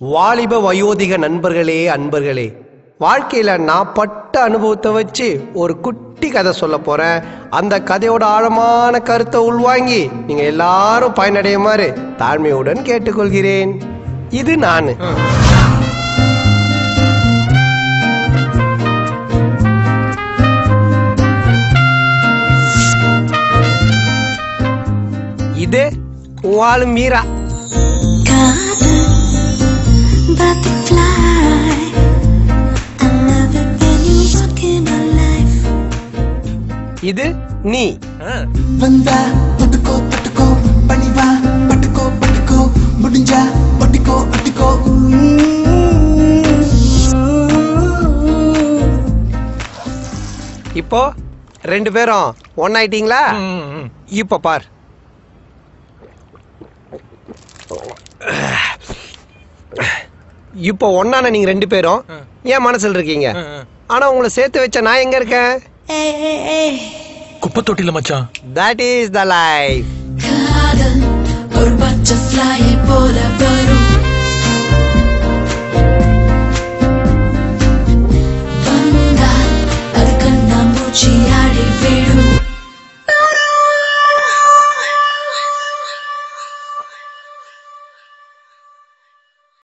வாலிப வயோதிக நண்பர்களே, அன்பர்களே, வாழ்க்கையில நான் பட்ட அனுபவத்தை வச்சு ஒரு குட்டி கதை சொல்ல போறேன். அந்த கதையோட ஆழமான கருத்தை உள்வாங்கி நீங்க எல்லாரும் பயனடையுமாறு தாழ்மையுடன் கேட்டுக்கொள்கிறேன். இது நானு. இது வாழு மீரா. இது நீ. வந்தா ஒட்டுக்கோ ஒட்டுக்கோ பணிவா பட்டுக்கோ பட்டுக்கோ முடிஞ்சா ஒட்டிக்கோ ஒட்டிக்கோ. இப்போ ரெண்டு பேரும் ஒன்னாயிட்டீங்களா? இப்ப பார். இப்போ ஒன்னான நீங்க ரெண்டு பேரும் ஏன் மனசுல இருக்கீங்க? ஆனா உங்களை சேர்த்து வச்ச நான் எங்க இருக்கேன்? குப்பை தொட்டில மச்சான். That is the life. ஒரு பட்டர்ஃப்ளை போல